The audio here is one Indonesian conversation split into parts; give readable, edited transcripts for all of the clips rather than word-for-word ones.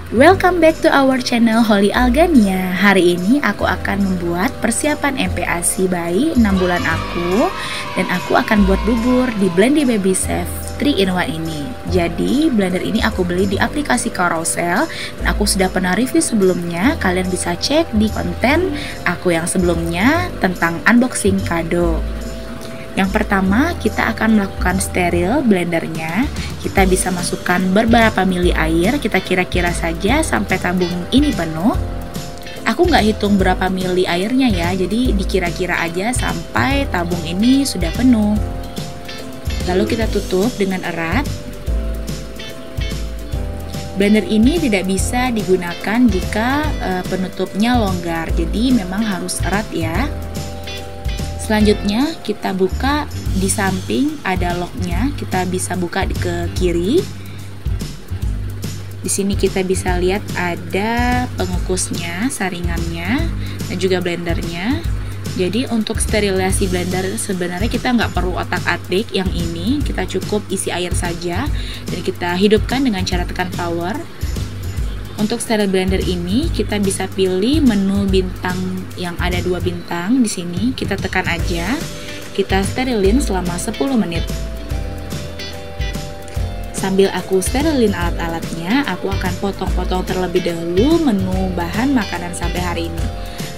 Welcome back to our channel Holy Algania. Hari ini aku akan membuat persiapan MPASI bayi 6 bulan aku. Dan aku akan buat bubur di Blendy Baby Chef 3-in-1 ini. Jadi blender ini aku beli di aplikasi Carousel. Dan aku sudah pernah review sebelumnya. Kalian bisa cek di konten aku yang sebelumnya tentang unboxing kado. Yang pertama, kita akan melakukan steril blendernya. Kita bisa masukkan beberapa mili air, kita kira-kira saja sampai tabung ini penuh. Aku nggak hitung berapa mili airnya ya, jadi dikira-kira aja sampai tabung ini sudah penuh. Lalu kita tutup dengan erat. Blender ini tidak bisa digunakan jika penutupnya longgar, jadi memang harus erat ya. Selanjutnya kita buka di samping ada locknya, kita bisa buka ke kiri. Di sini kita bisa lihat ada pengukusnya, saringannya, dan juga blendernya. Jadi untuk sterilisasi blender sebenarnya kita nggak perlu otak-atik yang ini, kita cukup isi air saja dan kita hidupkan dengan cara tekan power. Untuk steril blender ini kita bisa pilih menu bintang yang ada 2 bintang di sini. Kita tekan aja. Kita sterilin selama 10 menit. Sambil aku sterilin alat-alatnya, aku akan potong-potong terlebih dahulu menu bahan makanan sampai hari ini.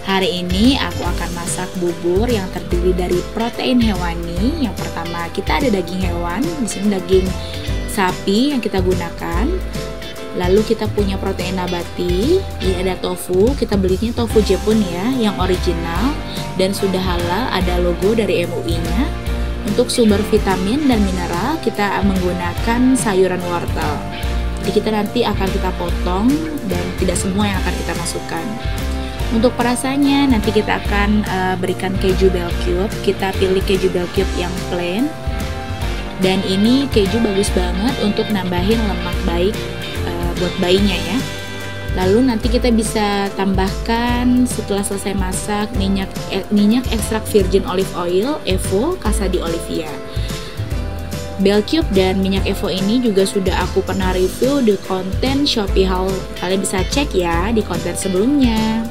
Hari ini aku akan masak bubur yang terdiri dari protein hewani. Yang pertama kita ada daging hewan, di sini daging sapi yang kita gunakan. Lalu kita punya protein nabati, ini ada tofu, kita belinya tofu Jepun ya, yang original dan sudah halal, ada logo dari MUI-nya. Untuk sumber vitamin dan mineral, kita menggunakan sayuran wortel. Jadi kita nanti akan kita potong dan tidak semua yang akan kita masukkan. Untuk perasaannya, nanti kita akan berikan keju bell cube, kita pilih keju bell cube yang plain. Dan ini keju bagus banget untuk nambahin lemak baik buat bayinya ya. Lalu nanti kita bisa tambahkan setelah selesai masak minyak ekstrak virgin olive oil Evo Casa di Olivia. Bell cube dan minyak Evo ini juga sudah aku pernah review di konten Shopee haul. Kalian bisa cek ya di konten sebelumnya.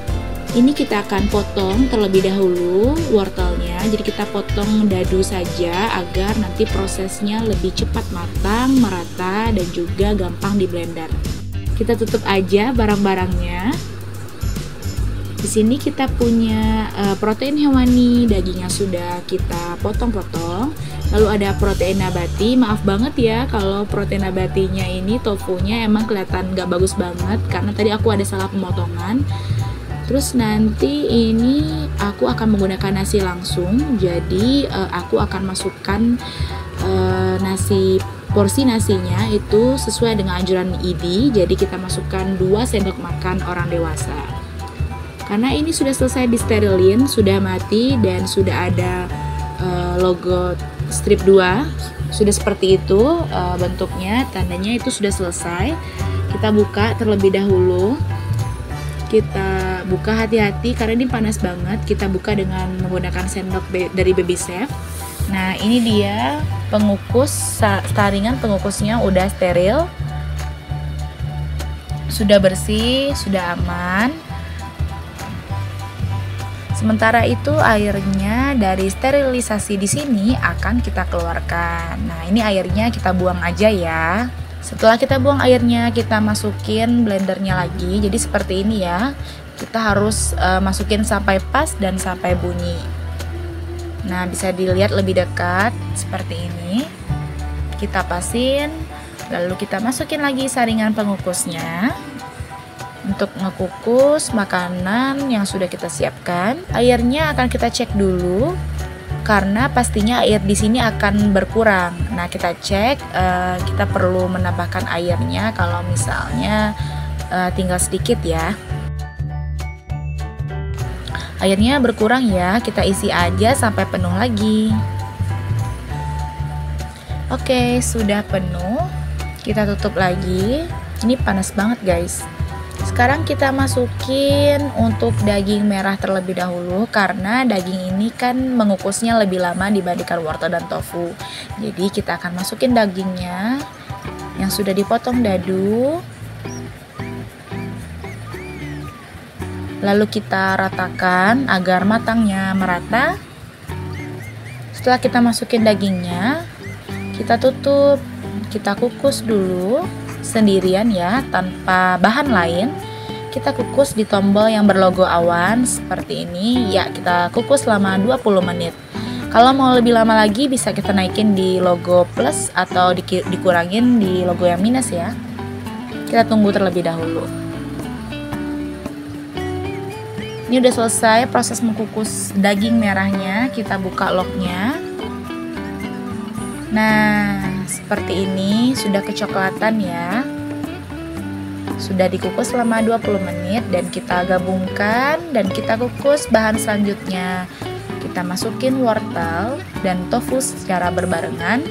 Ini kita akan potong terlebih dahulu wortelnya. Jadi kita potong dadu saja agar nanti prosesnya lebih cepat matang, merata dan juga gampang di blender. Kita tutup aja barang-barangnya. Di sini kita punya protein hewani, dagingnya sudah kita potong-potong. Lalu ada protein nabati. Maaf banget ya kalau protein nabatinya ini tofunya emang kelihatan nggak bagus banget karena tadi aku ada salah pemotongan. Terus nanti ini aku akan menggunakan nasi langsung. Jadi aku akan masukkan porsi nasinya itu sesuai dengan anjuran ID. Jadi kita masukkan 2 sendok makan orang dewasa. Karena ini sudah selesai disterilin, sudah mati dan sudah ada logo strip 2. Sudah seperti itu bentuknya, tandanya itu sudah selesai. Kita buka terlebih dahulu. Kita buka hati-hati karena ini panas banget. Kita buka dengan menggunakan sendok dari Baby Chef. Nah ini dia pengukus, saringan pengukusnya udah steril, sudah bersih, sudah aman. Sementara itu airnya dari sterilisasi di sini akan kita keluarkan. Nah ini airnya kita buang aja ya. Setelah kita buang airnya, kita masukin blendernya lagi. Jadi seperti ini ya. Kita harus masukin sampai pas dan sampai bunyi. Nah bisa dilihat lebih dekat seperti ini. Kita pasin, lalu kita masukin lagi saringan pengukusnya untuk ngekukus makanan yang sudah kita siapkan. Airnya akan kita cek dulu karena pastinya air di sini akan berkurang. Nah kita cek, kita perlu menambahkan airnya kalau misalnya tinggal sedikit ya. Airnya berkurang ya, kita isi aja sampai penuh lagi. Oke, sudah penuh. Kita tutup lagi. Ini panas banget guys. Sekarang kita masukin untuk daging merah terlebih dahulu karena daging ini kan mengukusnya lebih lama dibandingkan wortel dan tofu. Jadi kita akan masukin dagingnya yang sudah dipotong dadu. Lalu kita ratakan agar matangnya merata. Setelah kita masukin dagingnya, kita tutup, kita kukus dulu sendirian ya, tanpa bahan lain. Kita kukus di tombol yang berlogo awan seperti ini ya, kita kukus selama 20 menit. Kalau mau lebih lama lagi bisa kita naikin di logo plus atau dikurangin di logo yang minus ya. Kita tunggu terlebih dahulu. Ini udah selesai proses mengukus daging merahnya. Kita buka loknya. Nah, seperti ini sudah kecoklatan ya. Sudah dikukus selama 20 menit dan kita gabungkan dan kita kukus bahan selanjutnya. Kita masukin wortel dan tofu secara berbarengan.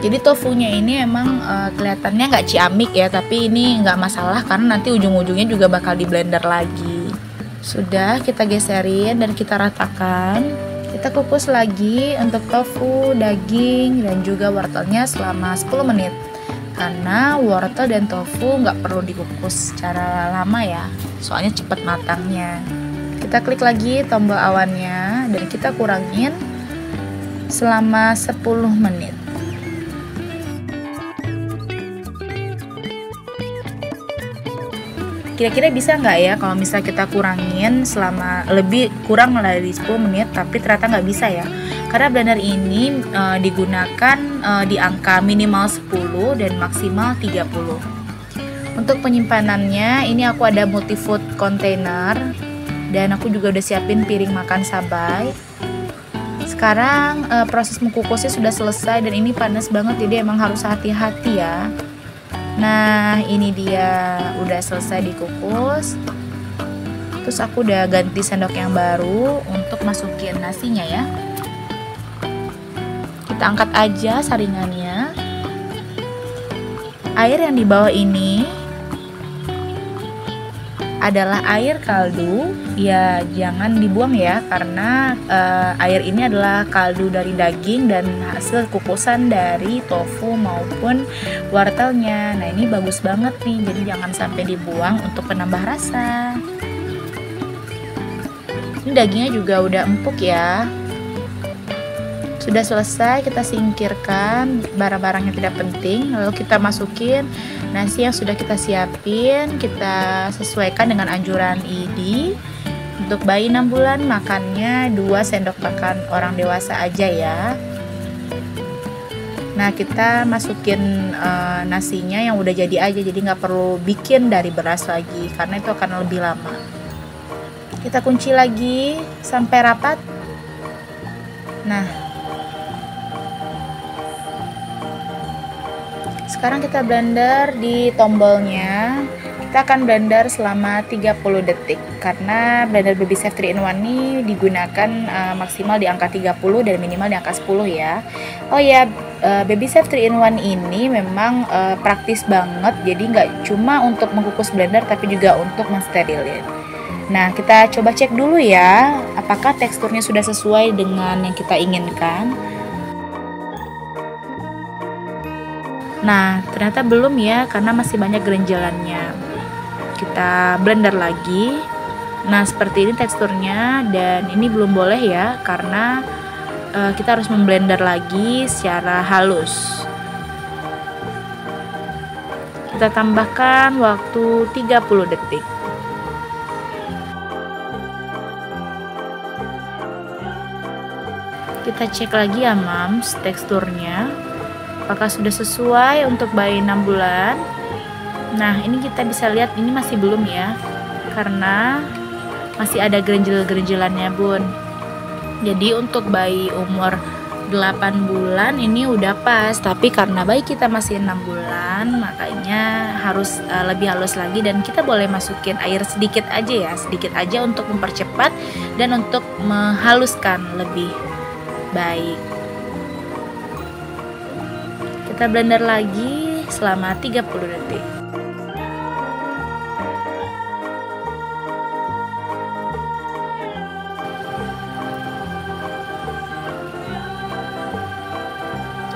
Jadi tofunya ini emang kelihatannya nggak ciamik ya, tapi ini nggak masalah karena nanti ujung-ujungnya juga bakal di blender lagi. Sudah kita geserin dan kita ratakan. Kita kukus lagi untuk tofu, daging, dan juga wortelnya selama 10 menit. Karena wortel dan tofu nggak perlu dikukus secara lama ya, soalnya cepat matangnya. Kita klik lagi tombol awannya dan kita kurangin selama 10 menit. Kira-kira bisa nggak ya kalau misalnya kita kurangin selama lebih kurang dari 10 menit, tapi ternyata nggak bisa ya. Karena blender ini digunakan di angka minimal 10 dan maksimal 30. Untuk penyimpanannya, ini aku ada multifood container dan aku juga udah siapin piring makan sabay. Sekarang proses mengukusnya sudah selesai dan ini panas banget, jadi emang harus hati-hati ya. Nah, ini dia udah selesai dikukus. Terus aku udah ganti sendok yang baru untuk masukin nasinya ya. Kita angkat aja saringannya. Air yang di bawah ini adalah air kaldu, ya jangan dibuang ya, karena air ini adalah kaldu dari daging dan hasil kukusan dari tofu maupun wortelnya. Nah, ini bagus banget nih, jadi jangan sampai dibuang untuk penambah rasa. Ini dagingnya juga udah empuk ya. Sudah selesai, kita singkirkan barang-barang yang tidak penting, lalu kita masukin nasi yang sudah kita siapin. Kita sesuaikan dengan anjuran ID. Untuk bayi 6 bulan makannya 2 sendok makan orang dewasa aja ya. Nah, kita masukin nasinya yang udah jadi aja, jadi nggak perlu bikin dari beras lagi karena itu akan lebih lama. Kita kunci lagi sampai rapat. Nah, sekarang kita blender di tombolnya. Kita akan blender selama 30 detik karena blender Baby Safe 3-in-1 ini digunakan maksimal di angka 30 dan minimal di angka 10 ya. Oh ya, Baby Safe 3-in-1 ini memang praktis banget, jadi nggak cuma untuk mengukus blender tapi juga untuk mensterilin. Nah, kita coba cek dulu ya apakah teksturnya sudah sesuai dengan yang kita inginkan. Nah, ternyata belum ya, karena masih banyak gerenjalannya. Kita blender lagi. Nah, seperti ini teksturnya, dan ini belum boleh ya, karena kita harus memblender lagi secara halus. Kita tambahkan waktu 30 detik. Kita cek lagi ya mams, teksturnya apakah sudah sesuai untuk bayi 6 bulan. Nah, ini kita bisa lihat ini masih belum ya, karena masih ada gerenjel-gerenjelannya bun. Jadi untuk bayi umur 8 bulan ini udah pas, tapi karena bayi kita masih 6 bulan makanya harus lebih halus lagi, dan kita boleh masukin air sedikit aja ya, sedikit aja untuk mempercepat dan untuk menghaluskan lebih baik. Kita blender lagi selama 30 detik.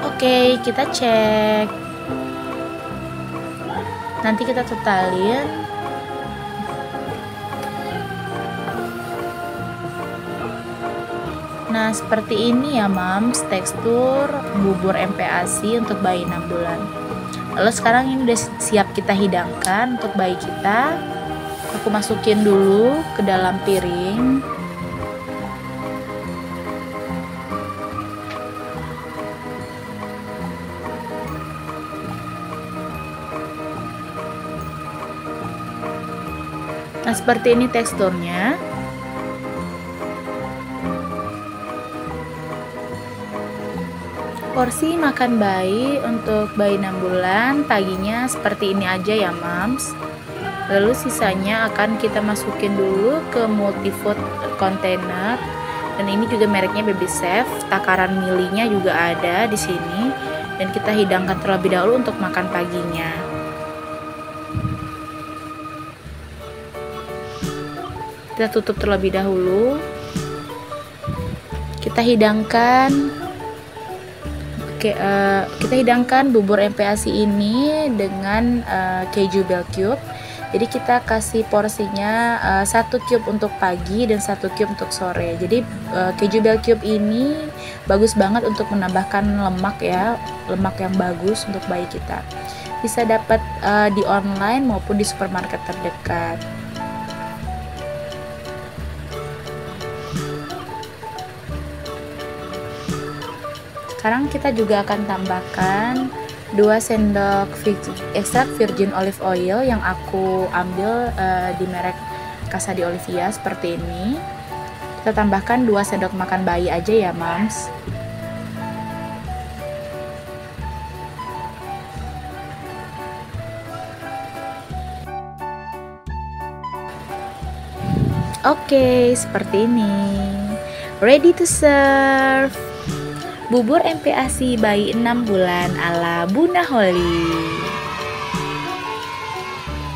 Oke, kita cek. Nanti kita totalin. Nah, seperti ini ya Mams, tekstur bubur MPASI untuk bayi 6 bulan. Lalu sekarang ini udah siap kita hidangkan untuk bayi kita. Aku masukin dulu ke dalam piring. Nah, seperti ini teksturnya. Porsi makan bayi untuk bayi 6 bulan paginya seperti ini aja ya Mams. Lalu sisanya akan kita masukin dulu ke multifood container. Dan ini juga mereknya Baby Safe. Takaran milinya juga ada di sini. Dan kita hidangkan terlebih dahulu untuk makan paginya. Kita tutup terlebih dahulu. Kita hidangkan bubur MPASI ini dengan keju bell cube. Jadi kita kasih porsinya 1 cube untuk pagi dan 1 cube untuk sore. Jadi keju bell cube ini bagus banget untuk menambahkan lemak ya, lemak yang bagus untuk bayi kita. Bisa dapat di online maupun di supermarket terdekat. Sekarang kita juga akan tambahkan 2 sendok ekstrak virgin olive oil yang aku ambil di merek Casa di Olivia seperti ini. Kita tambahkan 2 sendok makan bayi aja ya Mams. Oke, seperti ini. Ready to serve. Bubur MPASI bayi 6 bulan ala Bunda Holly.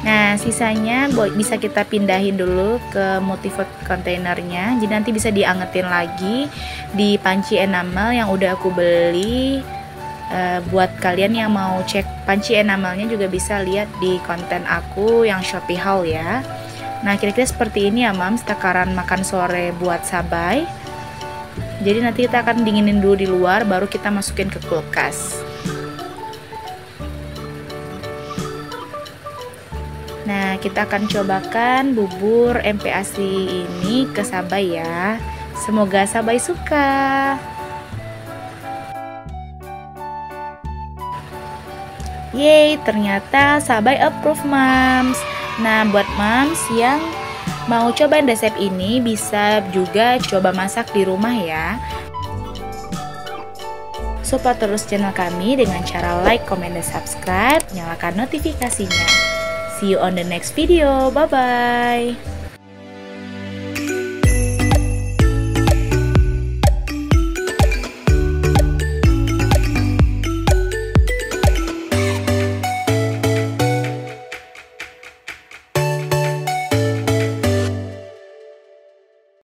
Nah, sisanya bisa kita pindahin dulu ke multifood kontainernya. Jadi nanti bisa diangetin lagi di panci enamel yang udah aku beli. Buat kalian yang mau cek panci enamelnya juga bisa lihat di konten aku yang Shopee haul ya. Nah, kira-kira seperti ini ya Mams, takaran makan sore buat Sabai. Jadi nanti kita akan dinginin dulu di luar, baru kita masukin ke kulkas. Nah, kita akan cobakan bubur MPASI ini ke Sabai ya. Semoga Sabai suka. Yeay, ternyata Sabai approve Mams. Nah, buat Mams yang mau cobain resep ini bisa juga coba masak di rumah ya. Support terus channel kami dengan cara like, comment, dan subscribe. Nyalakan notifikasinya. See you on the next video. Bye-bye.